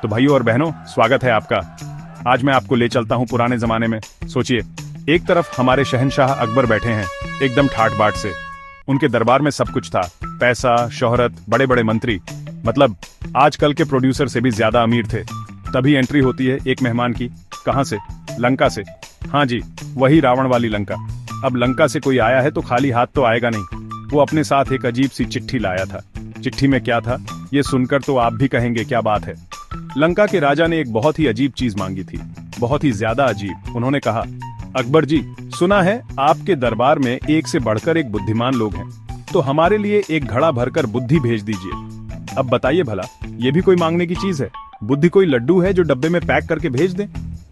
तो भाइयों और बहनों, स्वागत है आपका। आज मैं आपको ले चलता हूं पुराने जमाने में। सोचिए, एक तरफ हमारे शहंशाह अकबर बैठे हैं, एकदम ठाट बाट से। उनके दरबार में सब कुछ था, पैसा, शोहरत, बड़े बड़े मंत्री, मतलब आजकल के प्रोड्यूसर से भी ज्यादा अमीर थे। तभी एंट्री होती है एक मेहमान की। कहां से? लंका से। हाँ जी, वही रावण वाली लंका। अब लंका से कोई आया है तो खाली हाथ तो आएगा नहीं। वो अपने साथ एक अजीब सी चिट्ठी लाया था। चिट्ठी में क्या था, ये सुनकर तो आप भी कहेंगे क्या बात है। लंका के राजा ने एक बहुत ही अजीब चीज मांगी थी, बहुत ही ज्यादा अजीब। उन्होंने कहा, अकबर जी, सुना है आपके दरबार में एक से बढ़कर एक बुद्धिमान लोग हैं, तो हमारे लिए एक घड़ा भरकर बुद्धि भेज दीजिए। अब बताइए भला, ये भी कोई मांगने की चीज है? बुद्धि कोई लड्डू है जो डब्बे में पैक करके भेज दें?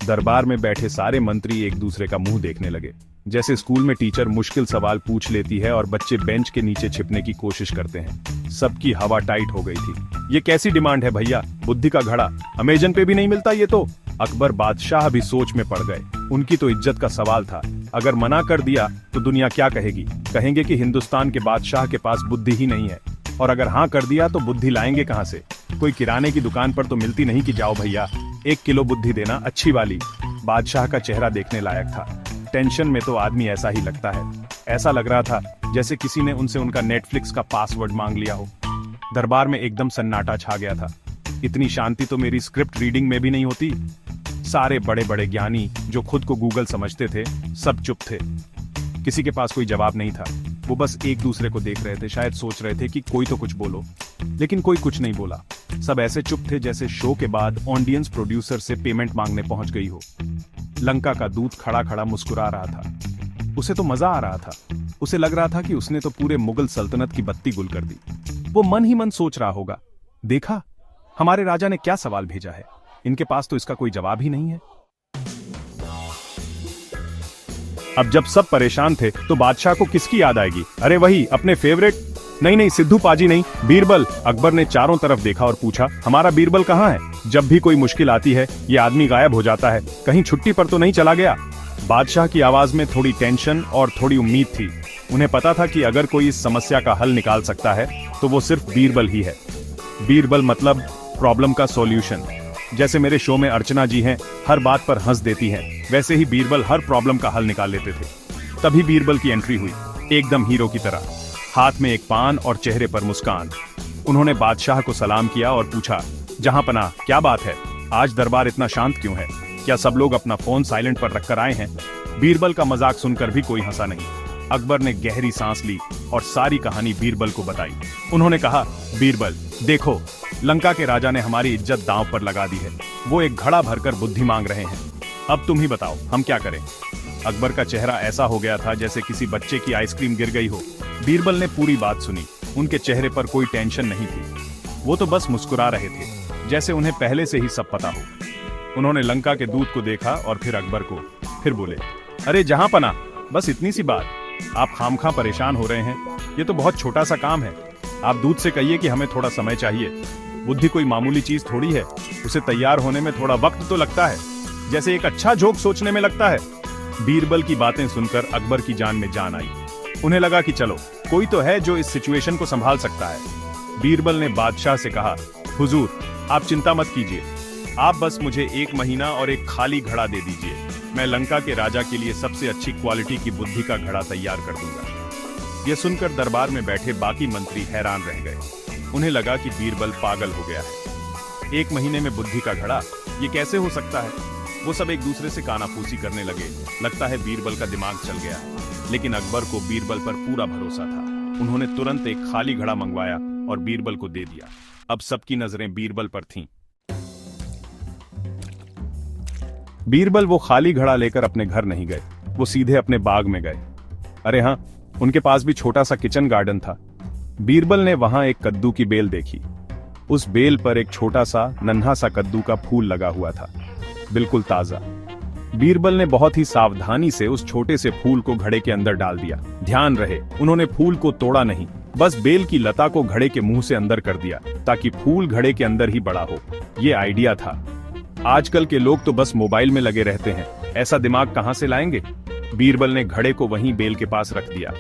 दरबार में बैठे सारे मंत्री एक दूसरे का मुंह देखने लगे, जैसे स्कूल में टीचर मुश्किल सवाल पूछ लेती है और बच्चे बेंच के नीचे छिपने की कोशिश करते हैं। सबकी हवा टाइट हो गई थी। ये कैसी डिमांड है भैया? बुद्धि का घड़ा अमेजन पे भी नहीं मिलता ये तो। अकबर बादशाह भी सोच में पड़ गए। उनकी तो इज्जत का सवाल था। अगर मना कर दिया तो दुनिया क्या कहेगी? कहेंगे कि हिंदुस्तान के बादशाह के पास बुद्धि ही नहीं है। और अगर हाँ कर दिया तो बुद्धि लाएंगे कहाँ से? कोई किराने की दुकान पर तो मिलती नहीं कि जाओ भैया 1 किलो बुद्धि देना, अच्छी वाली। बादशाह का चेहरा देखने लायक था। टेंशन में तो आदमी ऐसा ही लगता है। ऐसा लग रहा था जैसे किसी ने उनसे उनका नेटफ्लिक्स का पासवर्ड मांग लिया हो। दरबार में एकदम सन्नाटा छा गया था। इतनी शांति तो मेरी स्क्रिप्ट रीडिंग में भी नहीं होती। सारे बड़े बड़े ज्ञानी जो खुद को गूगल समझते थे, सब चुप थे। किसी के पास कोई जवाब नहीं था। वो बस एक दूसरे को देख रहे थे, शायद सोच रहे थे कि कोई तो कुछ बोलो। लेकिन कोई कुछ नहीं बोला। सब ऐसे चुप थे जैसे शो के बाद ऑडियंस प्रोड्यूसर से पेमेंट मांगने पहुंच गई हो। लंका का दूत खड़ा खड़ा मुस्कुरा रहा था। उसे तो मजा आ रहा था। उसे लग रहा था कि उसने तो पूरे मुगल सल्तनत की बत्ती गुल कर दी। वो मन ही मन सोच रहा होगा, देखा हमारे राजा ने क्या सवाल भेजा है, इनके पास तो इसका कोई जवाब ही नहीं है। अब जब सब परेशान थे तो बादशाह को किसकी याद आएगी? अरे वही अपने फेवरेट, नहीं सिद्धू पाजी नहीं, बीरबल। अकबर ने चारों तरफ देखा और पूछा, हमारा बीरबल कहाँ है? जब भी कोई मुश्किल आती है ये आदमी गायब हो जाता है, कहीं छुट्टी पर तो नहीं चला गया? बादशाह की आवाज में थोड़ी टेंशन और थोड़ी उम्मीद थी। उन्हें पता था कि अगर कोई इस समस्या का हल निकाल सकता है तो वो सिर्फ बीरबल ही है। बीरबल मतलब प्रॉब्लम का सॉल्यूशन। जैसे मेरे शो में अर्चना जी हैं, हर बात पर हंस देती हैं, वैसे ही बीरबल हर प्रॉब्लम का हल निकाल लेते थे। तभी बीरबल की एंट्री हुई, एकदम हीरो की तरह, हाथ में एक पान और चेहरे पर मुस्कान। उन्होंने बादशाह को सलाम किया और पूछा, जहांपनाह, क्या बात है? आज दरबार इतना शांत क्यों है? क्या सब लोग अपना फोन साइलेंट पर रखकर आए हैं? बीरबल का मजाक सुनकर भी कोई हंसा नहीं। अकबर ने गहरी सांस ली और सारी कहानी बीरबल को बताई। उन्होंने कहा, बीरबल देखो, लंका के राजा ने हमारी इज्जत दांव पर लगा दी है। वो एक घड़ा भरकर बुद्धि मांग रहे हैं। अब तुम ही बताओ, हम क्या करें? अकबर का चेहरा ऐसा हो गया था जैसे किसी बच्चे की आइसक्रीम गिर गई हो। बीरबल ने पूरी बात सुनी। उनके चेहरे पर कोई टेंशन नहीं थी। वो तो बस मुस्कुरा रहे थे, जैसे उन्हें पहले से ही सब पता हो। उन्होंने लंका के दूत को देखा और फिर अकबर को। फिर बोले, अरे जहांपनाह, बस इतनी सी बात, आप खामखा परेशान हो रहे हैं। ये तो बहुत छोटा सा काम है। आप दूत से कहिए कि हमें थोड़ा समय चाहिए। बुद्धि कोई मामूली चीज थोड़ी है, उसे तैयार होने में थोड़ा वक्त तो लगता है, जैसे एक अच्छा जोक सोचने में लगता है। बीरबल की बातें सुनकर अकबर की जान में जान आई। उन्हें लगा कि चलो, कोई तो है जो इस सिचुएशन को संभाल सकता है। बीरबल ने बादशाह से कहा, हुजूर, आप चिंता मत कीजिए, आप बस मुझे 1 महीना और एक खाली घड़ा दे दीजिए। मैं लंका के राजा के लिए सबसे अच्छी क्वालिटी की बुद्धि का घड़ा तैयार कर दूंगा। यह सुनकर दरबार में बैठे बाकी मंत्री हैरान रह गए। उन्हें लगा कि बीरबल पागल हो गया है। 1 महीने में बुद्धि का घड़ा, ये कैसे हो सकता है? वो सब एक दूसरे से कानाफूसी करने लगे। लगता है बीरबल का दिमाग चल गया है। लेकिन अकबर को बीरबल पर पूरा भरोसा था। उन्होंने तुरंत एक खाली घड़ा मंगवाया और बीरबल को दे दिया। अब सबकी नजरें बीरबल पर थीं। बीरबल वो खाली घड़ा लेकर अपने घर नहीं गए, वो सीधे अपने बाग में गए। अरे हाँ, उनके पास भी छोटा सा किचन गार्डन था। बीरबल ने वहां एक कद्दू की बेल देखी। उस बेल पर एक छोटा सा नन्हा सा कद्दू का फूल लगा हुआ था, बिल्कुल ताजा। बीरबल ने बहुत ही सावधानी से उस छोटे से फूल को घड़े के अंदर डाल दिया। ध्यान रहे, उन्होंने फूल को तोड़ा नहीं, बस बेल की लता को घड़े के मुंह से अंदर कर दिया ताकि फूल घड़े के अंदर ही बड़ा हो। ये आइडिया था। आजकल के लोग तो बस मोबाइल में लगे रहते हैं, ऐसा दिमाग कहां से लाएंगे? बीरबल ने घड़े को वहीं बेल के पास रख दिया।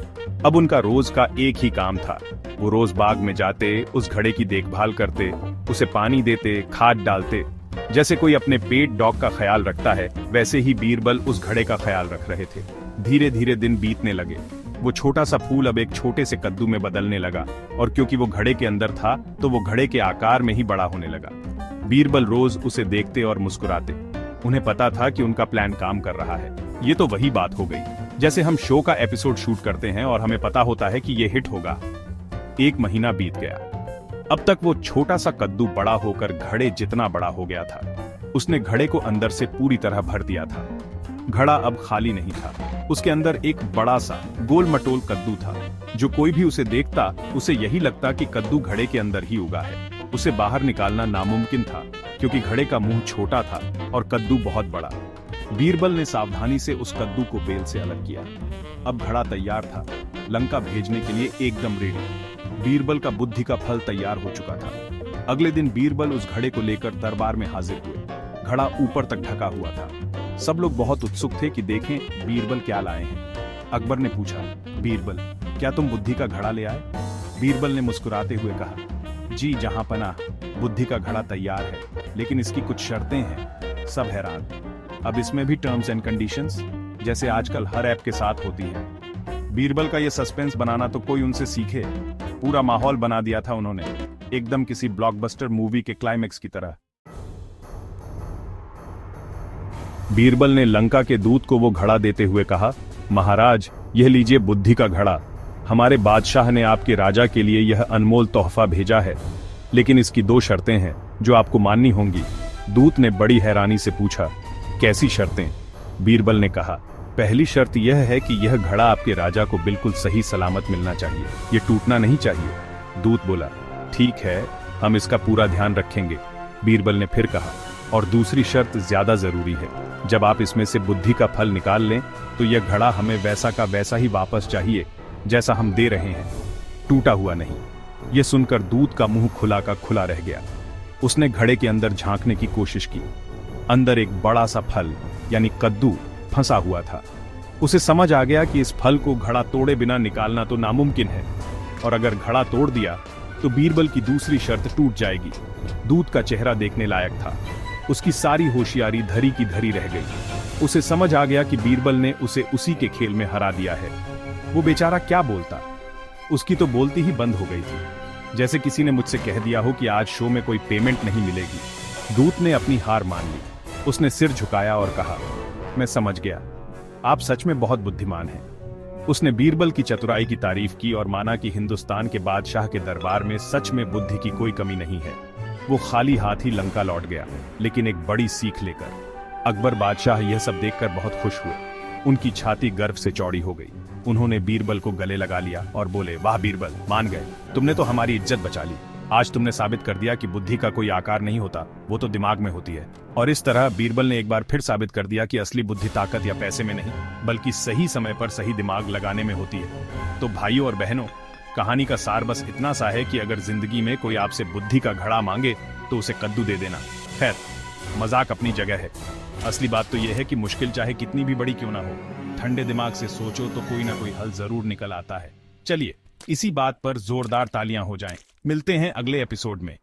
अब उनका रोज का एक ही काम था। वो रोज बाग में जाते, उस घड़े की देखभाल करते, उसे पानी देते, खाद डालते। जैसे कोई अपने पेट डॉग का ख्याल रखता है, वैसे ही बीरबल उस घड़े का ख्याल रख रहे थे। धीरे धीरे दिन बीतने लगे। वो छोटा सा फूल अब एक छोटे से कद्दू में बदलने लगा, और क्योंकि वो घड़े के अंदर था तो वो घड़े के आकार में ही बड़ा होने लगा। बीरबल रोज उसे देखते और मुस्कुराते। उन्हें पता था कि उनका प्लान काम कर रहा है। ये तो वही बात हो गई जैसे हम शो का एपिसोड शूट करते हैं और हमें पता होता है कि ये हिट होगा। 1 महीना बीत गया। अब तक वो छोटा सा कद्दू बड़ा होकर घड़े जितना बड़ा हो गया था। उसने घड़े को अंदर से पूरी तरह भर दिया था। घड़ा अब खाली नहीं था। उसके अंदर एक बड़ा सा गोल मटोल कद्दू था। जो कोई भी उसे देखता, उसे यही लगता कि कद्दू घड़े के अंदर ही उगा है। उसे बाहर निकालना नामुमकिन था, क्योंकि घड़े का मुंह छोटा था और कद्दू बहुत बड़ा। बीरबल ने सावधानी से उस कद्दू को बेल से अलग किया। अब घड़ा तैयार था, लंका भेजने के लिए एकदम रेडी। बीरबल का बुद्धि का फल तैयार हो चुका था। अगले दिन बीरबल उस घड़े को लेकर दरबार में हाजिर हुए। घड़ा ऊपर तक ढका हुआ था। सब लोग बहुत उत्सुक थे कि देखें बीरबल क्या लाए हैं। अकबर ने पूछा, बीरबल, क्या तुम बुद्धि का घड़ा ले आए? बीरबल ने मुस्कुराते हुए कहा, जी जहांपनाह, बुद्धि का घड़ा तैयार है, लेकिन इसकी कुछ शर्तें हैं। सब हैरान। अब इसमें भी टर्म्स एंड कंडीशंस, जैसे आजकल हर ऐप के साथ होती है। बीरबल का ये सस्पेंस बनाना तो कोई उनसे सीखे। पूरा माहौल बना दिया था उन्होंने, एकदम किसी ब्लॉकबस्टर मूवी के क्लाइमेक्स की तरह। बीरबल ने लंका के दूत को वो घड़ा देते हुए कहा, महाराज, यह लीजिए बुद्धि का घड़ा। हमारे बादशाह ने आपके राजा के लिए यह अनमोल तोहफा भेजा है, लेकिन इसकी 2 शर्तें हैं जो आपको माननी होंगी। दूत ने बड़ी हैरानी से पूछा, कैसी शर्तें? बीरबल ने कहा, पहली शर्त यह है कि यह घड़ा आपके राजा को बिल्कुल सही सलामत मिलना चाहिए, ये टूटना नहीं चाहिए। दूत बोला, ठीक है, हम इसका पूरा ध्यान रखेंगे। बीरबल ने फिर कहा, और दूसरी शर्त ज्यादा जरूरी है, जब आप इसमें से बुद्धि का फल निकाल लें तो यह घड़ा हमें वैसा का वैसा ही वापस चाहिए जैसा हम दे रहे हैं, टूटा हुआ नहीं। यह सुनकर दूत का मुंह खुला का खुला रह गया। उसने घड़े के अंदर झांकने की कोशिश की। अंदर एक बड़ा सा फल यानी कद्दू फंसा हुआ था। उसे समझ आ गया कि इस फल को घड़ा तोड़े बिना निकालना तो नामुमकिन है, और अगर घड़ा तोड़ दिया तो बीरबल की दूसरी शर्त टूट जाएगी। दूत का चेहरा देखने लायक था। उसकी सारी होशियारी धरी की धरी रह गई। उसे समझ आ गया कि बीरबल ने उसे उसी के खेल में हरा दिया है। वो बेचारा क्या बोलता, उसकी तो बोलती ही बंद हो गई थी। जैसे किसी ने मुझसे कह दिया हो कि आज शो में कोई पेमेंट नहीं मिलेगी। दूत ने अपनी हार मान ली। उसने सिर झुकाया और कहा, मैं समझ गया, आप सच में बहुत बुद्धिमान हैं। उसने बीरबल की चतुराई की तारीफ की और माना कि हिंदुस्तान के बादशाह के दरबार में सच में बुद्धि की कोई कमी नहीं है। वो खाली हाथ ही लंका लौट गया, लेकिन एक बड़ी सीख लेकर। अकबर बादशाह यह सब देखकर बहुत खुश हुए। उनकी छाती गर्व से चौड़ी हो गई। उन्होंने बीरबल को गले लगा लिया और बोले, वाह बीरबल, मान गए, तुमने तो हमारी इज्जत बचा ली। आज तुमने साबित कर दिया कि बुद्धि का कोई आकार नहीं होता, वो तो दिमाग में होती है। और इस तरह बीरबल ने एक बार फिर साबित कर दिया कि असली बुद्धि ताकत या पैसे में नहीं, बल्कि सही समय पर सही दिमाग लगाने में होती है। तो भाइयों और बहनों, कहानी का सार बस इतना सा है कि अगर जिंदगी में कोई आपसे बुद्धि का घड़ा मांगे तो उसे कद्दू दे देना। खैर, मजाक अपनी जगह है। असली बात तो यह है कि मुश्किल चाहे कितनी भी बड़ी क्यों ना हो, ठंडे दिमाग से सोचो तो कोई ना कोई हल जरूर निकल आता है। चलिए, इसी बात पर जोरदार तालियां हो जाएं। मिलते हैं अगले एपिसोड में।